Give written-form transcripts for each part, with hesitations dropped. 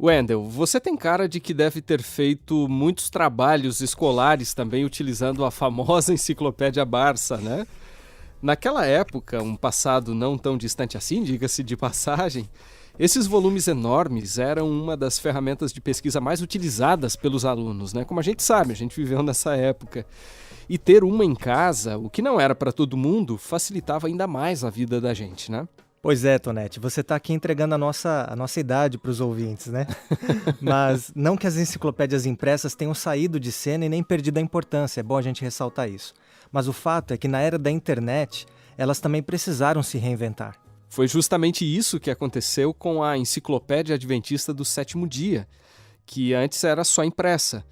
Wendel, você tem cara de que deve ter feito muitos trabalhos escolares também utilizando a famosa enciclopédia Barça, né? Naquela época, um passado não tão distante assim, diga-se de passagem, esses volumes enormes eram uma das ferramentas de pesquisa mais utilizadas pelos alunos, né? Como a gente sabe, a gente viveu nessa época. E ter uma em casa, o que não era para todo mundo, facilitava ainda mais a vida da gente, né? Pois é, Tonete, você está aqui entregando a nossa idade para os ouvintes, né? Mas não que as enciclopédias impressas tenham saído de cena e nem perdido a importância, é bom a gente ressaltar isso. Mas o fato é que na era da internet, elas também precisaram se reinventar. Foi justamente isso que aconteceu com a Enciclopédia Adventista do Sétimo Dia, que antes era só impressa.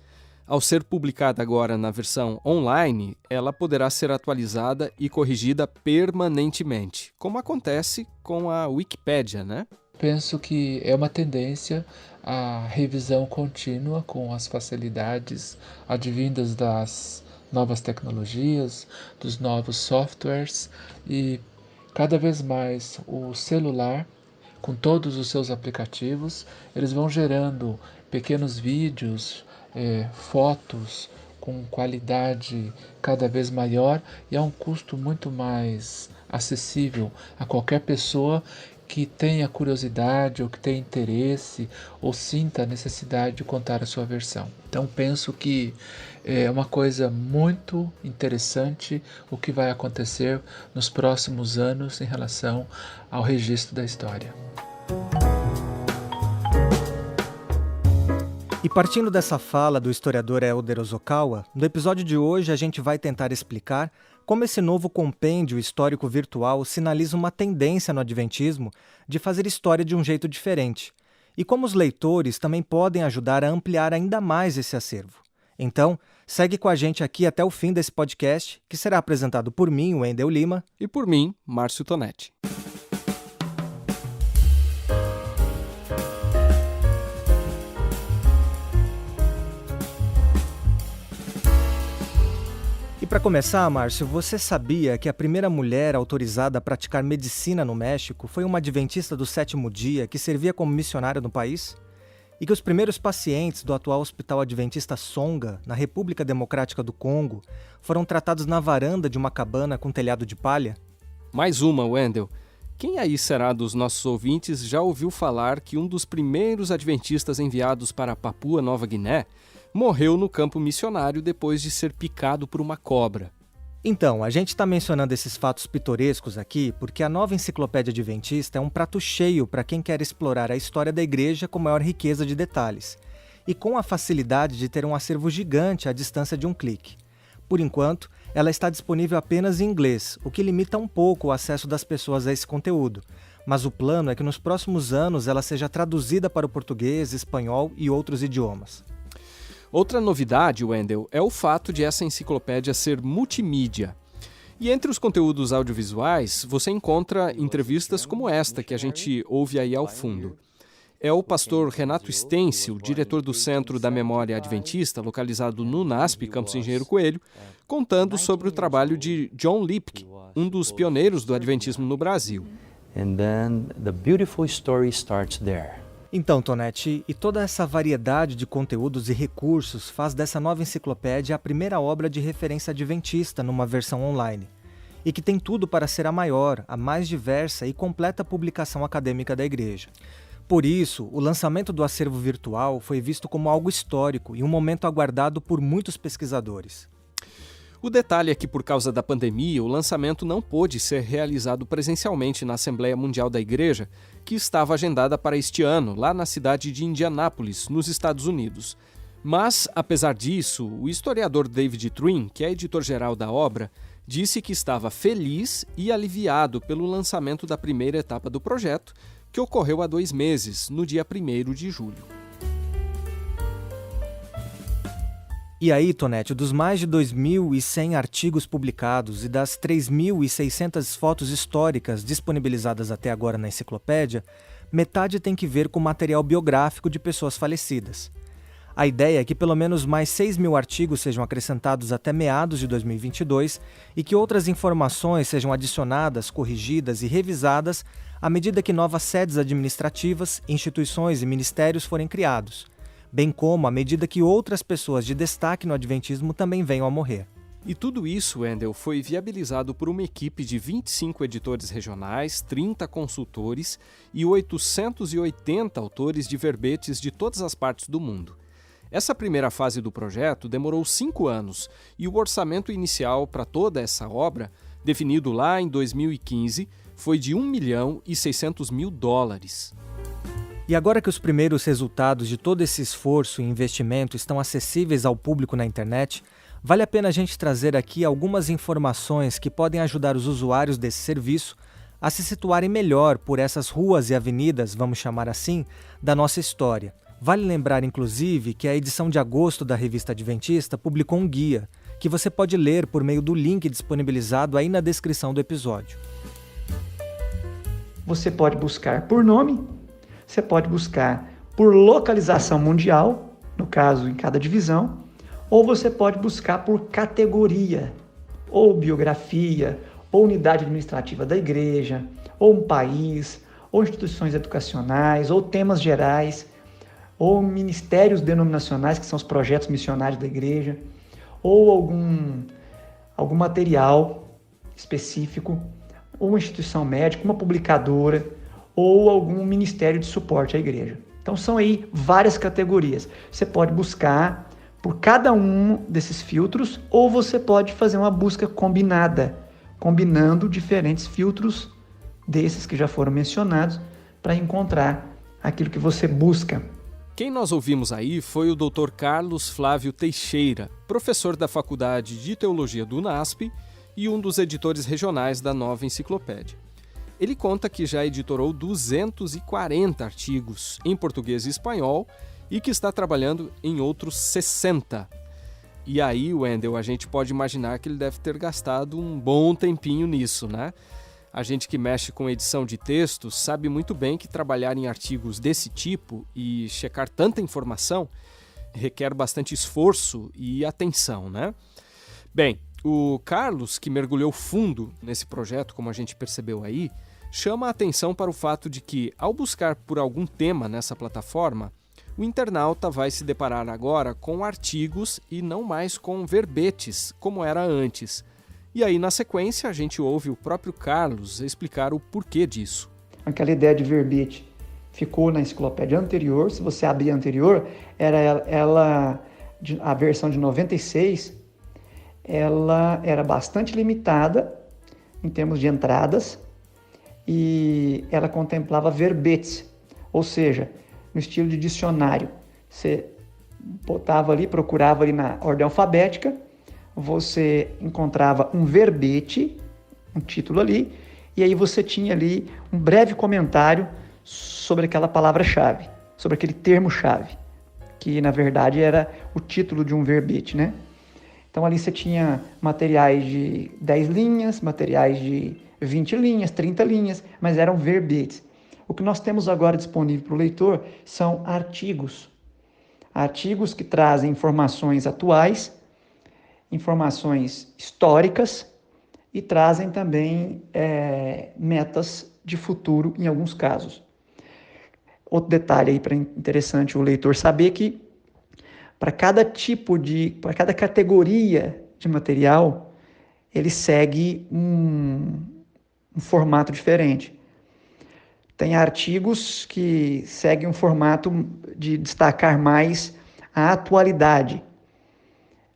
Ao ser publicada agora na versão online, ela poderá ser atualizada e corrigida permanentemente, como acontece com a Wikipédia, né? Penso que é uma tendência à revisão contínua com as facilidades advindas das novas tecnologias, dos novos softwares e cada vez mais o celular, com todos os seus aplicativos, eles vão gerando pequenos vídeos, fotos com qualidade cada vez maior e a um custo muito mais acessível a qualquer pessoa que tenha curiosidade ou que tenha interesse ou sinta a necessidade de contar a sua versão. Então penso que é uma coisa muito interessante o que vai acontecer nos próximos anos em relação ao registro da história. E partindo dessa fala do historiador Elder Ozokawa, no episódio de hoje a gente vai tentar explicar como esse novo compêndio histórico virtual sinaliza uma tendência no Adventismo de fazer história de um jeito diferente, e como os leitores também podem ajudar a ampliar ainda mais esse acervo. Então, segue com a gente aqui até o fim desse podcast, que será apresentado por mim, Wendel Lima, e por mim, Márcio Tonetti. E para começar, Márcio, você sabia que a primeira mulher autorizada a praticar medicina no México foi uma adventista do sétimo dia que servia como missionária no país? E que os primeiros pacientes do atual Hospital Adventista Songa, na República Democrática do Congo, foram tratados na varanda de uma cabana com telhado de palha? Mais uma, Wendel. Quem aí será dos nossos ouvintes já ouviu falar que um dos primeiros adventistas enviados para Papua Nova Guiné morreu no campo missionário depois de ser picado por uma cobra? Então, a gente está mencionando esses fatos pitorescos aqui porque a nova enciclopédia adventista é um prato cheio para quem quer explorar a história da igreja com maior riqueza de detalhes e com a facilidade de ter um acervo gigante à distância de um clique. Por enquanto, ela está disponível apenas em inglês, o que limita um pouco o acesso das pessoas a esse conteúdo. Mas o plano é que nos próximos anos ela seja traduzida para o português, espanhol e outros idiomas. Outra novidade, Wendel, é o fato de essa enciclopédia ser multimídia. E entre os conteúdos audiovisuais, você encontra entrevistas como esta que a gente ouve aí ao fundo. É o pastor Renato Stencil, diretor do Centro da Memória Adventista, localizado no NASP, Campus Engenheiro Coelho, contando sobre o trabalho de John Lipke, um dos pioneiros do adventismo no Brasil. And then the beautiful story starts there. Então, Tonetti, e toda essa variedade de conteúdos e recursos faz dessa nova enciclopédia a primeira obra de referência adventista numa versão online, e que tem tudo para ser a maior, a mais diversa e completa publicação acadêmica da Igreja. Por isso, o lançamento do acervo virtual foi visto como algo histórico e um momento aguardado por muitos pesquisadores. O detalhe é que, por causa da pandemia, o lançamento não pôde ser realizado presencialmente na Assembleia Mundial da Igreja, que estava agendada para este ano, lá na cidade de Indianápolis, nos Estados Unidos. Mas, apesar disso, o historiador David Trin, que é editor-geral da obra, disse que estava feliz e aliviado pelo lançamento da primeira etapa do projeto, que ocorreu há 2 meses, no dia 1º de julho. E aí, Tonetti, dos mais de 2.100 artigos publicados e das 3.600 fotos históricas disponibilizadas até agora na enciclopédia, metade tem que ver com material biográfico de pessoas falecidas. A ideia é que pelo menos mais 6.000 artigos sejam acrescentados até meados de 2022 e que outras informações sejam adicionadas, corrigidas e revisadas à medida que novas sedes administrativas, instituições e ministérios forem criados, bem como à medida que outras pessoas de destaque no adventismo também venham a morrer. E tudo isso, Wendel, foi viabilizado por uma equipe de 25 editores regionais, 30 consultores e 880 autores de verbetes de todas as partes do mundo. Essa primeira fase do projeto demorou 5 anos e o orçamento inicial para toda essa obra, definido lá em 2015, foi de US$ 1.600.000. E agora que os primeiros resultados de todo esse esforço e investimento estão acessíveis ao público na internet, vale a pena a gente trazer aqui algumas informações que podem ajudar os usuários desse serviço a se situarem melhor por essas ruas e avenidas, vamos chamar assim, da nossa história. Vale lembrar, inclusive, que a edição de agosto da Revista Adventista publicou um guia, que você pode ler por meio do link disponibilizado aí na descrição do episódio. Você pode buscar por nome, você pode buscar por localização mundial, no caso em cada divisão, ou você pode buscar por categoria, ou biografia, ou unidade administrativa da igreja, ou um país, ou instituições educacionais, ou temas gerais, ou ministérios denominacionais, que são os projetos missionários da igreja, ou algum material específico, ou uma instituição médica, uma publicadora, ou algum ministério de suporte à igreja. Então são aí várias categorias. Você pode buscar por cada um desses filtros, ou você pode fazer uma busca combinada, combinando diferentes filtros desses que já foram mencionados, para encontrar aquilo que você busca. Quem nós ouvimos aí foi o Dr. Carlos Flávio Teixeira, professor da Faculdade de Teologia do UNASP e um dos editores regionais da Nova Enciclopédia. Ele conta que já editorou 240 artigos em português e espanhol e que está trabalhando em outros 60. E aí, Wendel, a gente pode imaginar que ele deve ter gastado um bom tempinho nisso, né? A gente que mexe com edição de textos sabe muito bem que trabalhar em artigos desse tipo e checar tanta informação requer bastante esforço e atenção, né? Bem, o Carlos, que mergulhou fundo nesse projeto, como a gente percebeu aí, chama a atenção para o fato de que, ao buscar por algum tema nessa plataforma, o internauta vai se deparar agora com artigos e não mais com verbetes, como era antes. E aí, na sequência, a gente ouve o próprio Carlos explicar o porquê disso. Aquela ideia de verbete ficou na enciclopédia anterior. Se você abrir a anterior, a versão de 96, ela era bastante limitada em termos de entradas e ela contemplava verbetes, ou seja, no estilo de dicionário. Você botava ali, procurava ali na ordem alfabética, você encontrava um verbete, um título ali, e aí você tinha ali um breve comentário sobre aquela palavra-chave, sobre aquele termo-chave, que na verdade era o título de um verbete, né? Então ali você tinha materiais de 10 linhas, materiais de 20 linhas, 30 linhas, mas eram verbetes. O que nós temos agora disponível para o leitor são artigos. Artigos que trazem informações atuais, informações históricas e trazem também metas de futuro em alguns casos. Outro detalhe aí interessante o leitor saber que para cada categoria de material, ele segue um formato diferente. Tem artigos que seguem um formato de destacar mais a atualidade.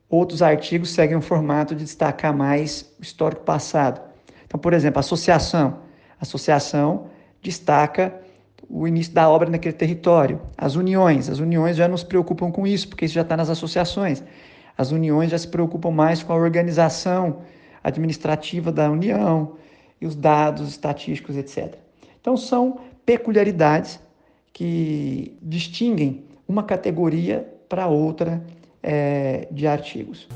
Outros artigos seguem um formato de destacar mais o histórico passado. Então, por exemplo, associação. A associação destaca o início da obra naquele território. As uniões já não se preocupam com isso, porque isso já está nas associações. As uniões já se preocupam mais com a organização administrativa da união e os dados estatísticos, etc. Então, são peculiaridades que distinguem uma categoria para outra de artigos.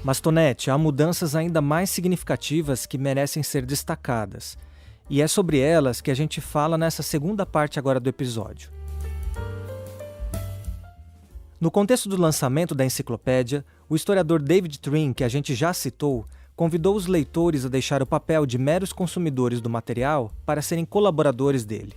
Mas, Tonete, há mudanças ainda mais significativas que merecem ser destacadas. E é sobre elas que a gente fala nessa segunda parte agora do episódio. No contexto do lançamento da enciclopédia, o historiador David Trim, que a gente já citou, convidou os leitores a deixar o papel de meros consumidores do material para serem colaboradores dele.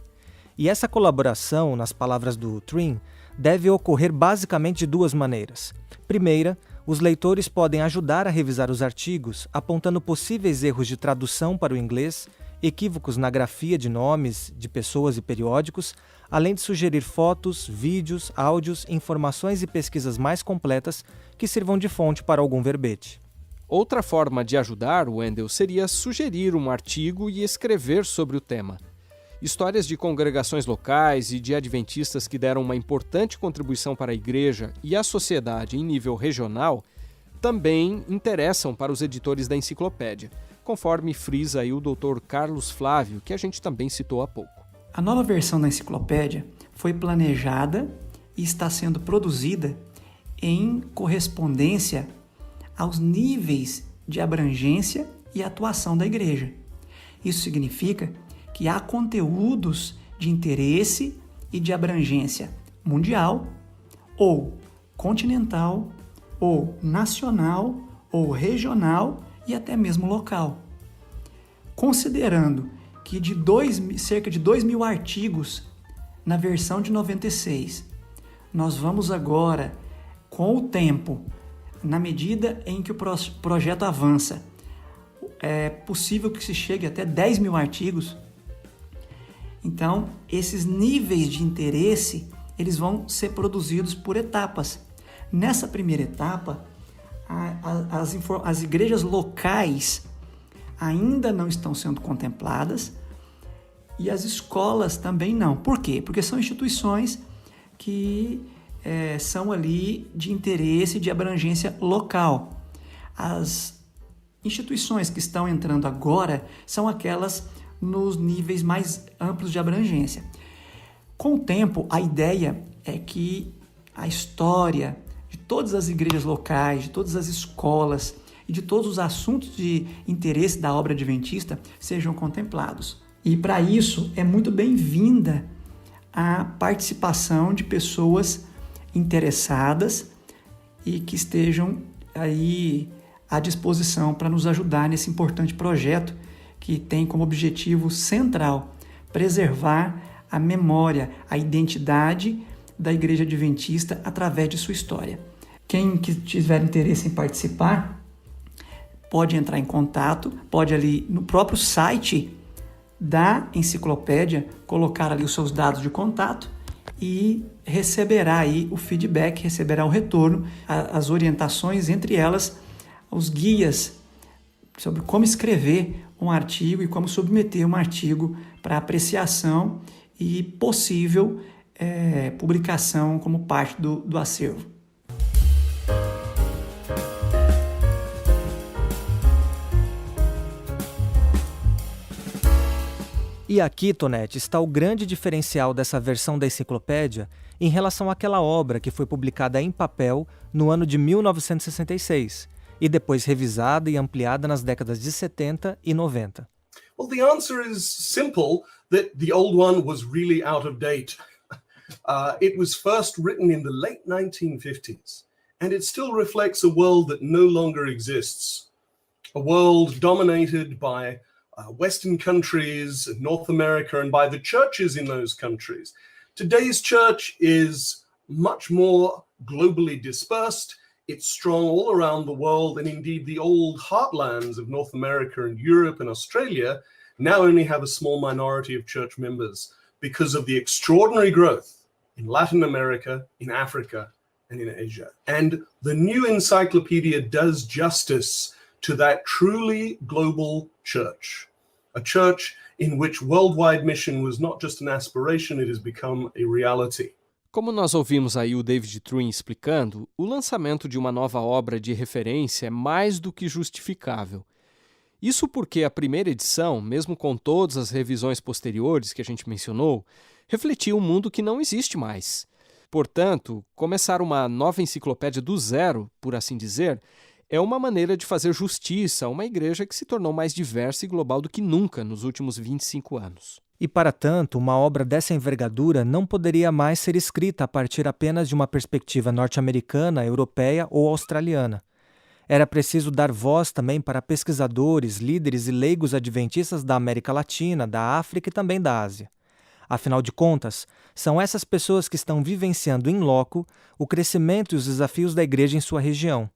E essa colaboração, nas palavras do Trim, deve ocorrer basicamente de duas maneiras. Primeira, os leitores podem ajudar a revisar os artigos, apontando possíveis erros de tradução para o inglês, equívocos na grafia de nomes de pessoas e periódicos, além de sugerir fotos, vídeos, áudios, informações e pesquisas mais completas que sirvam de fonte para algum verbete. Outra forma de ajudar, Wendel, seria sugerir um artigo e escrever sobre o tema. Histórias de congregações locais e de adventistas que deram uma importante contribuição para a igreja e a sociedade em nível regional também interessam para os editores da enciclopédia, conforme frisa aí o Dr. Carlos Flávio, que a gente também citou há pouco. A nova versão da enciclopédia foi planejada e está sendo produzida em correspondência aos níveis de abrangência e atuação da igreja. Isso significa que há conteúdos de interesse e de abrangência mundial, ou continental, ou nacional, ou regional e até mesmo local. Considerando que cerca de 2.000 artigos na versão de 96, nós vamos agora, com o tempo, na medida em que o projeto avança, é possível que se chegue até 10.000 artigos. Então, esses níveis de interesse, eles vão ser produzidos por etapas. Nessa primeira etapa, as igrejas locais ainda não estão sendo contempladas e as escolas também não. Por quê? Porque são instituições que são ali de interesse, de abrangência local. As instituições que estão entrando agora são aquelas nos níveis mais amplos de abrangência. Com o tempo, a ideia é que a história de todas as igrejas locais, de todas as escolas e de todos os assuntos de interesse da obra adventista sejam contemplados. E para isso é muito bem-vinda a participação de pessoas interessadas e que estejam aí à disposição para nos ajudar nesse importante projeto que tem como objetivo central preservar a memória, a identidade da Igreja Adventista através de sua história. Quem que tiver interesse em participar pode entrar em contato, pode ali no próprio site da enciclopédia colocar ali os seus dados de contato e receberá aí o feedback, receberá o retorno, as orientações, entre elas os guias sobre como escrever um artigo e como submeter um artigo para apreciação e possível publicação como parte do acervo. E aqui, Tonete, está o grande diferencial dessa versão da enciclopédia em relação àquela obra que foi publicada em papel no ano de 1966 e depois revisada e ampliada nas décadas de 70 e 90. Well, the answer is simple, that the old one was really out of date. It was first written in the late 1950s, and it still reflects a world that no longer exists. A world dominated by Western countries, North America, and by the churches in those countries. Today's church is much more globally dispersed. It's strong all around the world, and indeed the old heartlands of North America and Europe and Australia now only have a small minority of church members because of the extraordinary growth in Latin America, in Africa, and in Asia. And the new encyclopedia does justice to that truly global church, a church in which worldwide mission was not just an aspiration, it has become a reality. Como nós ouvimos aí o David Trim explicando, o lançamento de uma nova obra de referência é mais do que justificável. Isso porque a primeira edição, mesmo com todas as revisões posteriores que a gente mencionou, refletia um mundo que não existe mais. Portanto, começar uma nova enciclopédia do zero, por assim dizer, é uma maneira de fazer justiça a uma igreja que se tornou mais diversa e global do que nunca nos últimos 25 anos. E, para tanto, uma obra dessa envergadura não poderia mais ser escrita a partir apenas de uma perspectiva norte-americana, europeia ou australiana. Era preciso dar voz também para pesquisadores, líderes e leigos adventistas da América Latina, da África e também da Ásia. Afinal de contas, são essas pessoas que estão vivenciando in loco o crescimento e os desafios da igreja em sua região.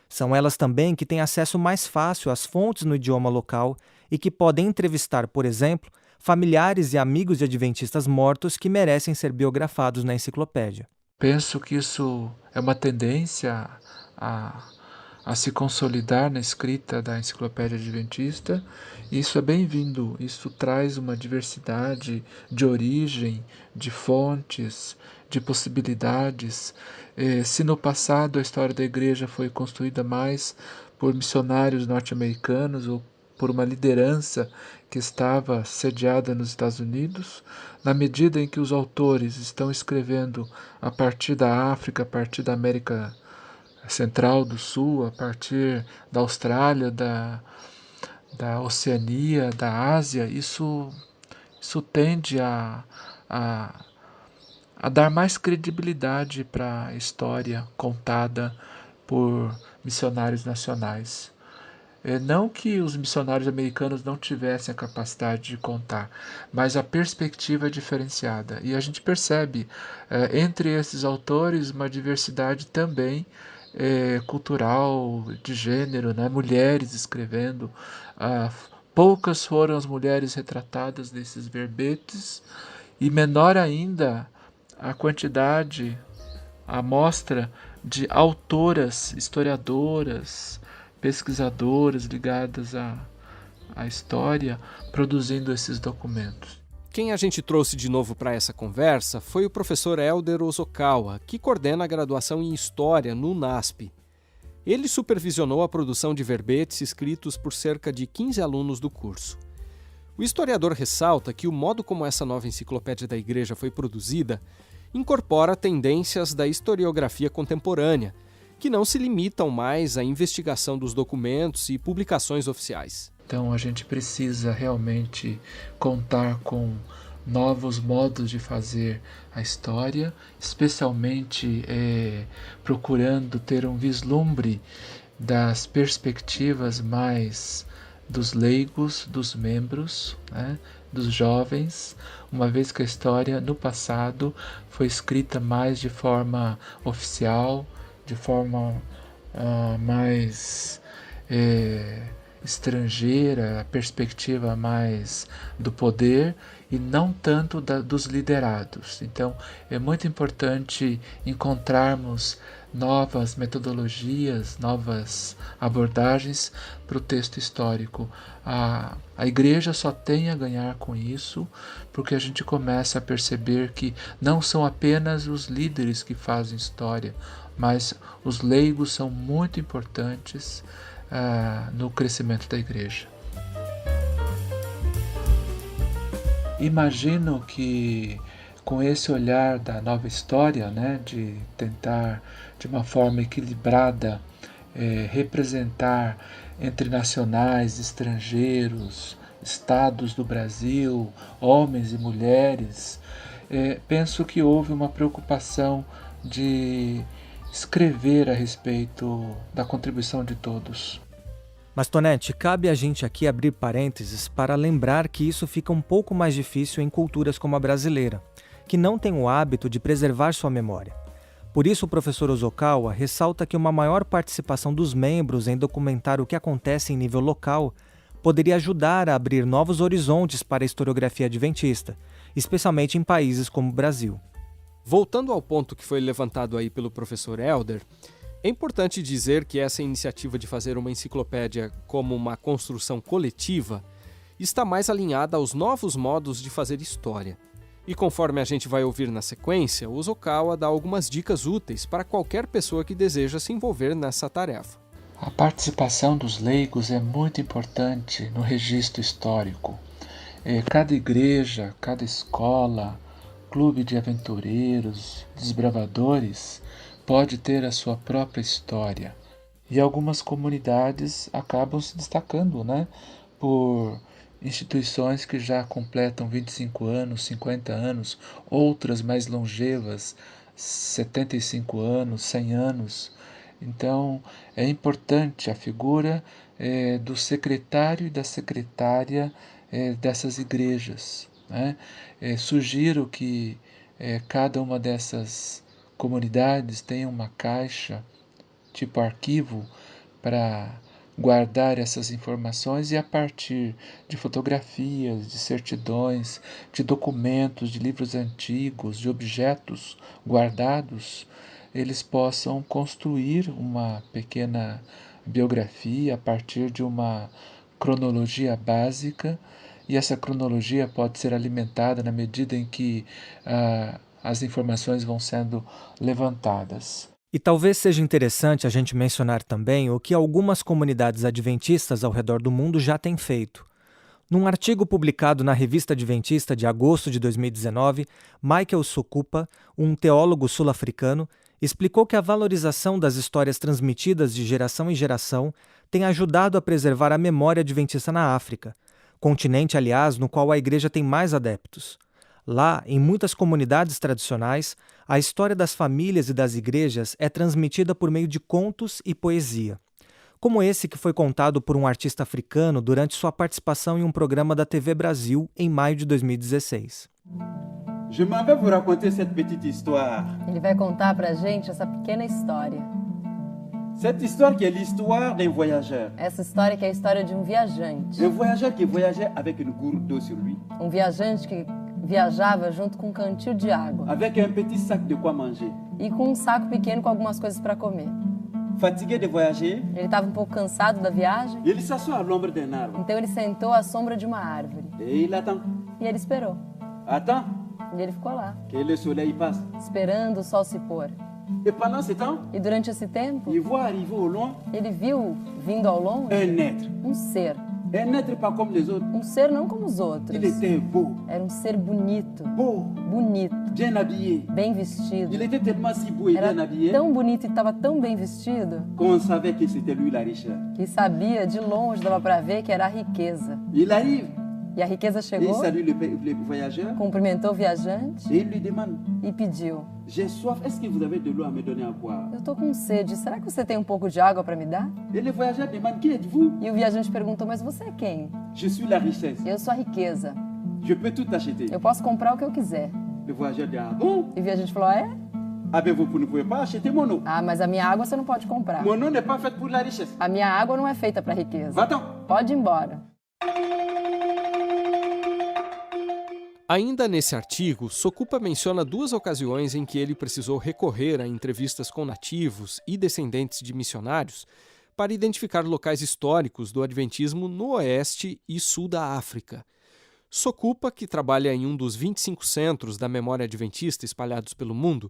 São elas também que têm acesso mais fácil às fontes no idioma local e que podem entrevistar, por exemplo, familiares e amigos de adventistas mortos que merecem ser biografados na enciclopédia. Penso que isso é uma tendência a se consolidar na escrita da Enciclopédia Adventista. Isso é bem-vindo, isso traz uma diversidade de origem, de fontes, de possibilidades. Se no passado a história da igreja foi construída mais por missionários norte-americanos ou por uma liderança que estava sediada nos Estados Unidos, na medida em que os autores estão escrevendo a partir da África, a partir da América Central, do Sul, a partir da Austrália, da Oceania, da Ásia, isso tende a dar mais credibilidade para a história contada por missionários nacionais. Não que os missionários americanos não tivessem a capacidade de contar, mas a perspectiva é diferenciada. E a gente percebe entre esses autores uma diversidade também cultural, de gênero, né? Mulheres escrevendo. Poucas foram as mulheres retratadas nesses verbetes, e menor ainda a quantidade, a amostra de autoras, historiadoras, pesquisadoras ligadas à história, produzindo esses documentos. Quem a gente trouxe de novo para essa conversa foi o professor Elder Osokawa, que coordena a graduação em História no UNASP. Ele supervisionou a produção de verbetes escritos por cerca de 15 alunos do curso. O historiador ressalta que o modo como essa nova enciclopédia da Igreja foi produzida incorpora tendências da historiografia contemporânea, que não se limitam mais à investigação dos documentos e publicações oficiais. Então a gente precisa realmente contar com novos modos de fazer a história, especialmente procurando ter um vislumbre das perspectivas mais dos leigos, dos membros, né, dos jovens, uma vez que a história no passado foi escrita mais de forma oficial, de forma mais estrangeira, a perspectiva mais do poder e não tanto dos liderados. Então é muito importante encontrarmos novas metodologias, novas abordagens para o texto histórico. A igreja só tem a ganhar com isso, porque a gente começa a perceber que não são apenas os líderes que fazem história, mas os leigos são muito importantes no crescimento da igreja. Imagino que com esse olhar da nova história, né, de tentar de uma forma equilibrada representar entre nacionais, estrangeiros, estados do Brasil, homens e mulheres, penso que houve uma preocupação de escrever a respeito da contribuição de todos. Mas, Tonete, cabe a gente aqui abrir parênteses para lembrar que isso fica um pouco mais difícil em culturas como a brasileira, que não tem o hábito de preservar sua memória. Por isso, o professor Osokawa ressalta que uma maior participação dos membros em documentar o que acontece em nível local poderia ajudar a abrir novos horizontes para a historiografia adventista, especialmente em países como o Brasil. Voltando ao ponto que foi levantado aí pelo professor Elder, é importante dizer que essa iniciativa de fazer uma enciclopédia como uma construção coletiva está mais alinhada aos novos modos de fazer história. E conforme a gente vai ouvir na sequência, o Osokawa dá algumas dicas úteis para qualquer pessoa que deseja se envolver nessa tarefa. A participação dos leigos é muito importante no registro histórico. Cada igreja, cada escola, clube de aventureiros, desbravadores, pode ter a sua própria história. E algumas comunidades acabam se destacando, né, por instituições que já completam 25 anos, 50 anos, outras mais longevas, 75 anos, 100 anos. Então, é importante a figura do secretário e da secretária dessas igrejas, né? Sugiro que cada uma dessas comunidades tenha uma caixa, tipo arquivo, para guardar essas informações e a partir de fotografias, de certidões, de documentos, de livros antigos, de objetos guardados, eles possam construir uma pequena biografia a partir de uma cronologia básica, e essa cronologia pode ser alimentada na medida em que as informações vão sendo levantadas. E talvez seja interessante a gente mencionar também o que algumas comunidades adventistas ao redor do mundo já têm feito. Num artigo publicado na Revista Adventista de agosto de 2019, Michael Sokupa, um teólogo sul-africano, explicou que a valorização das histórias transmitidas de geração em geração tem ajudado a preservar a memória adventista na África, continente, aliás, no qual a igreja tem mais adeptos. Lá, em muitas comunidades tradicionais, a história das famílias e das igrejas é transmitida por meio de contos e poesia, como esse que foi contado por um artista africano durante sua participação em um programa da TV Brasil em maio de 2016. Je m'en vais vous raconter cette petite histoire. Ele vai contar pra gente essa pequena história. Cette histoire qui est l'histoire d'un voyageur. Essa história que é a história de um viajante. Un voyageur qui voyageait avec une gourde d'eau sur lui. Um viajante que viajava junto com um cantil de água. Avec un petit sac de quoi manger. E com um saco pequeno com algumas coisas para comer. Fatigué de voyager. Ele estava um pouco cansado da viagem. Il s'assoit à l'ombre d'un arbre. Então ele sentou à sombra de uma árvore. Et il attend. E ele esperou. Attend. E ele ficou lá. Que le soleil passe. Esperando o sol se pôr. Et pendant ce temps, e durante esse tempo, il voit arriver au loin, ele viu vindo ao longe un être. Um ser. Un être pas comme les autres. Um ser não como os outros. Il était beau. Era um ser bonito. Beau. Bonito. Bien habillé. Bem vestido. Il était tellement si beau et bien habillé. Tão bonito e estava tão bem vestido. Qu'on savait que c'était lui la richesse. Que sabia de longe, dava para ver que era a riqueza. Il arrive. E a riqueza chegou. Il salue le voyageur. Cumprimentou o viajante. Et il lui demande. E pediu. J'ai soif. Est-ce que vous avez de l'eau à me donner à boire? Eu tô com sede. Será que você tem um pouco de água para me dar? Et le voyageur demande qui êtes-vous? E o viajante perguntou: mas você é quem? Je suis la richesse. Eu sou a riqueza. Je peux tout acheter. Eu posso comprar o que eu quiser. Le voyageur dit ah bon? E o viajante falou: é? Ah ben vous ne pouvez pas acheter mon eau. Ah, mas a minha água você não pode comprar. Mon eau n'est pas faite pour la richesse. A minha água não é feita para riqueza. Va-t'en. Pode ir embora. Ainda nesse artigo, Sokupa menciona 2 ocasiões em que ele precisou recorrer a entrevistas com nativos e descendentes de missionários para identificar locais históricos do adventismo no oeste e sul da África. Sokupa, que trabalha em um dos 25 centros da memória adventista espalhados pelo mundo,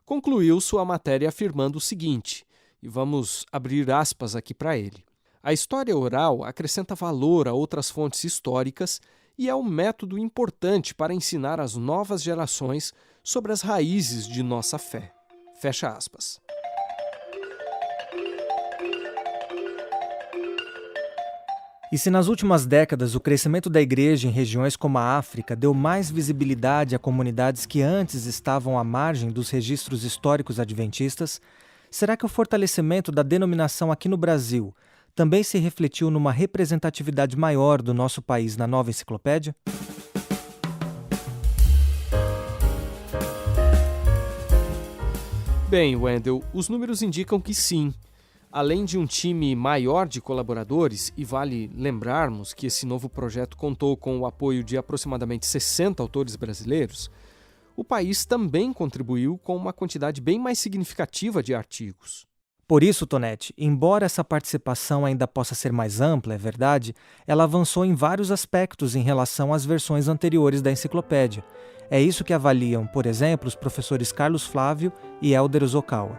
concluiu sua matéria afirmando o seguinte, e vamos abrir aspas aqui para ele. A história oral acrescenta valor a outras fontes históricas e é um método importante para ensinar as novas gerações sobre as raízes de nossa fé. Fecha aspas. E se nas últimas décadas o crescimento da igreja em regiões como a África deu mais visibilidade a comunidades que antes estavam à margem dos registros históricos adventistas, será que o fortalecimento da denominação aqui no Brasil também se refletiu numa representatividade maior do nosso país na nova enciclopédia? Bem, Wendel, os números indicam que sim. Além de um time maior de colaboradores, e vale lembrarmos que esse novo projeto contou com o apoio de aproximadamente 60 autores brasileiros, o país também contribuiu com uma quantidade bem mais significativa de artigos. Por isso, Tonete, embora essa participação ainda possa ser mais ampla, é verdade, ela avançou em vários aspectos em relação às versões anteriores da enciclopédia. É isso que avaliam, por exemplo, os professores Carlos Flávio e Hélder Ozawa.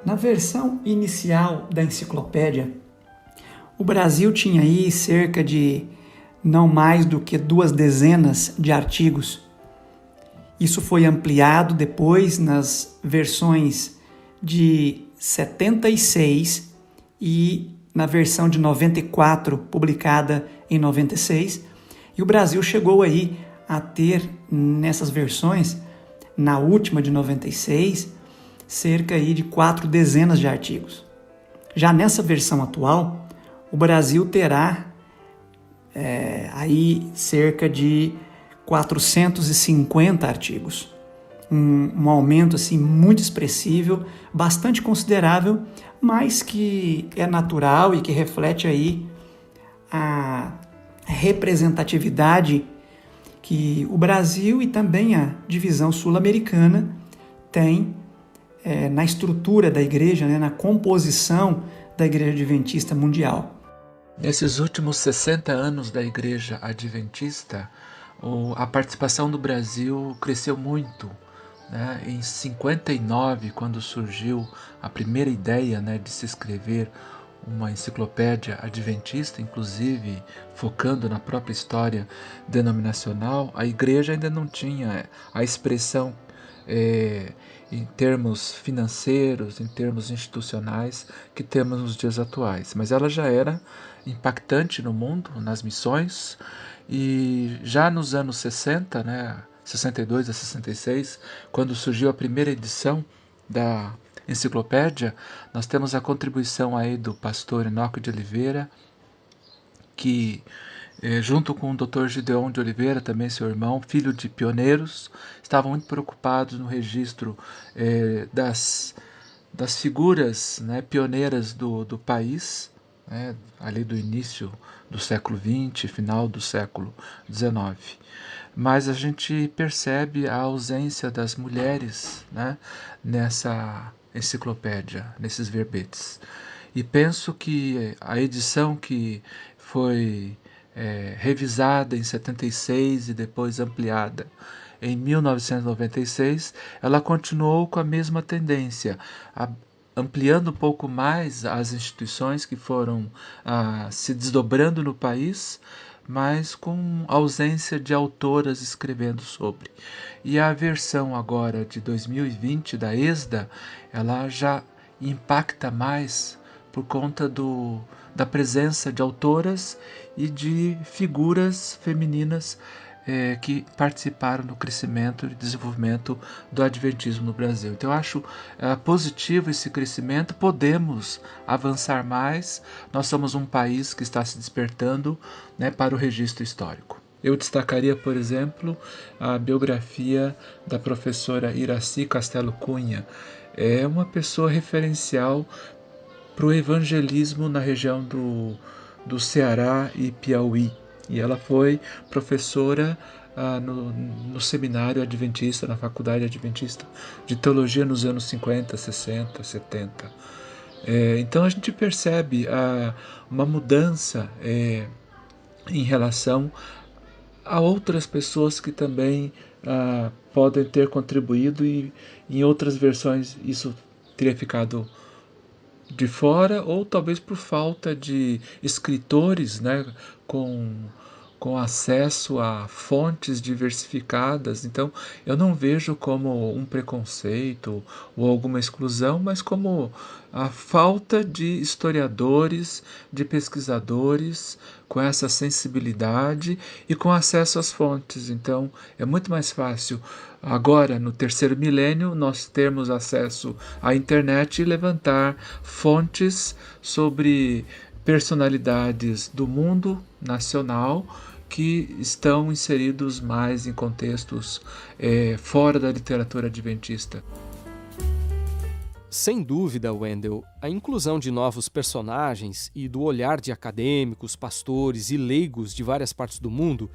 Na versão inicial da enciclopédia, o Brasil tinha aí cerca de não mais do que 2 dezenas de artigos. Isso foi ampliado depois nas versões de 76 e na versão de 94, publicada em 96. E o Brasil chegou aí a ter nessas versões, na última de 96, cerca aí de 4 dezenas de artigos. Já nessa versão atual, o Brasil terá aí cerca de 450 artigos. Um aumento assim, muito expressivo, bastante considerável, mas que é natural e que reflete aí a representatividade que o Brasil e também a divisão sul-americana tem na estrutura da igreja, na composição da Igreja Adventista Mundial. Nesses últimos 60 anos da Igreja Adventista, a participação do Brasil cresceu muito. Em 59, quando surgiu a primeira ideia de se escrever uma enciclopédia adventista, inclusive focando na própria história denominacional, a igreja ainda não tinha a expressão em termos financeiros, em termos institucionais que temos nos dias atuais. Mas ela já era impactante no mundo, nas missões, e já nos anos 60, 62 a 66, quando surgiu a primeira edição da enciclopédia, nós temos a contribuição aí do pastor Enoque de Oliveira, que junto com o Dr. Gideon de Oliveira, também seu irmão, filho de pioneiros, estavam muito preocupados no registro das figuras pioneiras do país, ali do início do século XX, final do século XIX. Mas a gente percebe a ausência das mulheres nessa enciclopédia, nesses verbetes. E penso que a edição que foi revisada em 76 e depois ampliada em 1996, ela continuou com a mesma tendência, ampliando um pouco mais as instituições que foram se desdobrando no país, mas com ausência de autoras escrevendo sobre. E a versão agora de 2020 da ESDA, ela já impacta mais por conta da presença de autoras e de figuras femininas que participaram do crescimento e desenvolvimento do Adventismo no Brasil. Então eu acho positivo esse crescimento, podemos avançar mais, nós somos um país que está se despertando para o registro histórico. Eu destacaria, por exemplo, a biografia da professora Iraci Castelo Cunha. É uma pessoa referencial para o evangelismo na região do Ceará e Piauí. E ela foi professora no seminário adventista, na faculdade adventista de teologia nos anos 50, 60, 70. Então a gente percebe uma mudança em relação a outras pessoas que também podem ter contribuído, e em outras versões isso teria ficado de fora, ou talvez por falta de escritores com acesso a fontes diversificadas. Então eu não vejo como um preconceito ou alguma exclusão, mas como a falta de historiadores, de pesquisadores com essa sensibilidade e com acesso às fontes. Então é muito mais fácil agora, no terceiro milênio, nós termos acesso à internet e levantar fontes sobre personalidades do mundo nacional que estão inseridos mais em contextos fora da literatura adventista. Sem dúvida, Wendel, a inclusão de novos personagens e do olhar de acadêmicos, pastores e leigos de várias partes do mundo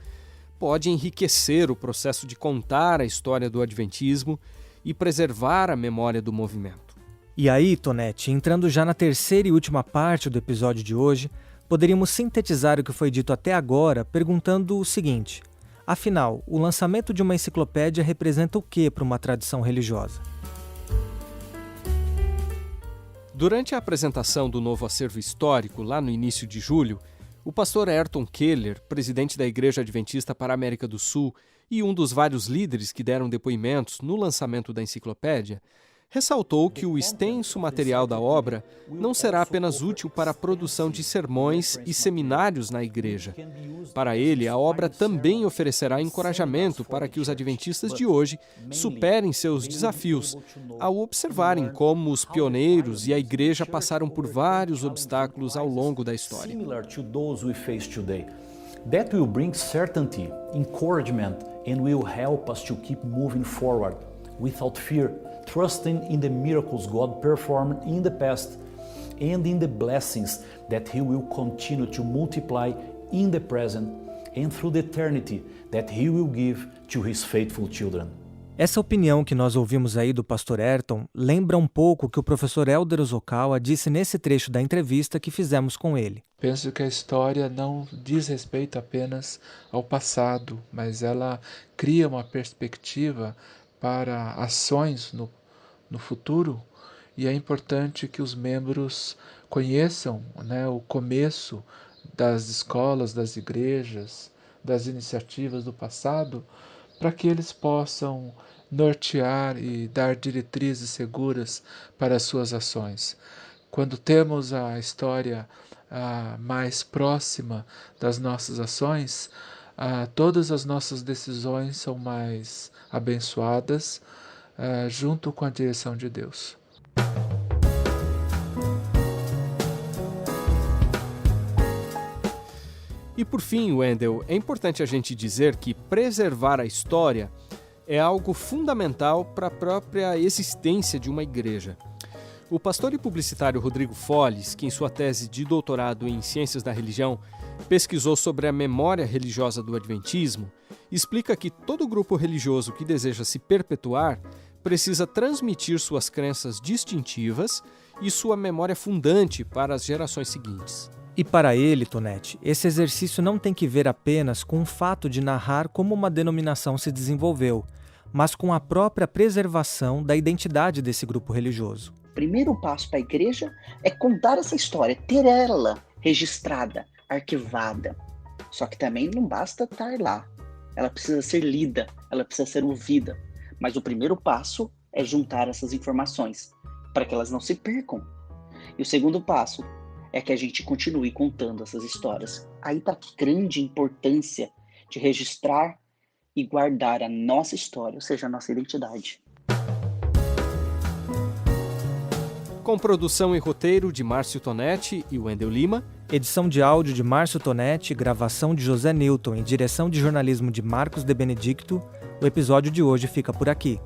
pode enriquecer o processo de contar a história do Adventismo e preservar a memória do movimento. E aí, Tonete, entrando já na terceira e última parte do episódio de hoje, poderíamos sintetizar o que foi dito até agora perguntando o seguinte: afinal, o lançamento de uma enciclopédia representa o que para uma tradição religiosa? Durante a apresentação do novo acervo histórico, lá no início de julho, o pastor Ayrton Keller, presidente da Igreja Adventista para a América do Sul E um dos vários líderes que deram depoimentos no lançamento da enciclopédia ressaltou que o extenso material da obra não será apenas útil para a produção de sermões e seminários na igreja. Para ele, a obra também oferecerá encorajamento para que os adventistas de hoje superem seus desafios, ao observarem como os pioneiros e a igreja passaram por vários obstáculos ao longo da história. That will bring certainty, encouragement, and will help us to keep moving forward without fear, trusting in the miracles God performed in the past and in the blessings that He will continue to multiply in the present and through the eternity that He will give to His faithful children. Essa opinião que nós ouvimos aí do pastor Ayrton lembra um pouco o que o professor Elder Ozokawa disse nesse trecho da entrevista que fizemos com ele. Penso que a história não diz respeito apenas ao passado, mas ela cria uma perspectiva para ações no futuro, e é importante que os membros conheçam, o começo das escolas, das igrejas, das iniciativas do passado, para que eles possam nortear e dar diretrizes seguras para as suas ações. Quando temos a história mais próxima das nossas ações, todas as nossas decisões são mais abençoadas, junto com a direção de Deus. E por fim, Wendel, é importante a gente dizer que preservar a história é algo fundamental para a própria existência de uma igreja. O pastor e publicitário Rodrigo Folles, que em sua tese de doutorado em Ciências da Religião pesquisou sobre a memória religiosa do Adventismo, explica que todo grupo religioso que deseja se perpetuar precisa transmitir suas crenças distintivas e sua memória fundante para as gerações seguintes. E para ele, Tonete, esse exercício não tem que ver apenas com o fato de narrar como uma denominação se desenvolveu, mas com a própria preservação da identidade desse grupo religioso. O primeiro passo para a igreja é contar essa história, ter ela registrada, arquivada. Só que também não basta estar lá. Ela precisa ser lida, ela precisa ser ouvida. Mas o primeiro passo é juntar essas informações, para que elas não se percam. E o segundo passo é que a gente continue contando essas histórias. Aí está a grande importância de registrar e guardar a nossa história, ou seja, a nossa identidade. Com produção e roteiro de Márcio Tonete e Wendel Lima, edição de áudio de Márcio Tonete, gravação de José Newton e direção de jornalismo de Marcos de Benedicto, o episódio de hoje fica por aqui.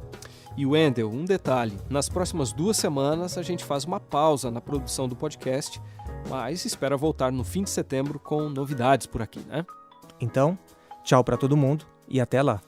E Wendel, um detalhe, nas próximas 2 semanas a gente faz uma pausa na produção do podcast, mas espera voltar no fim de setembro com novidades por aqui, né? Então, tchau para todo mundo e até lá.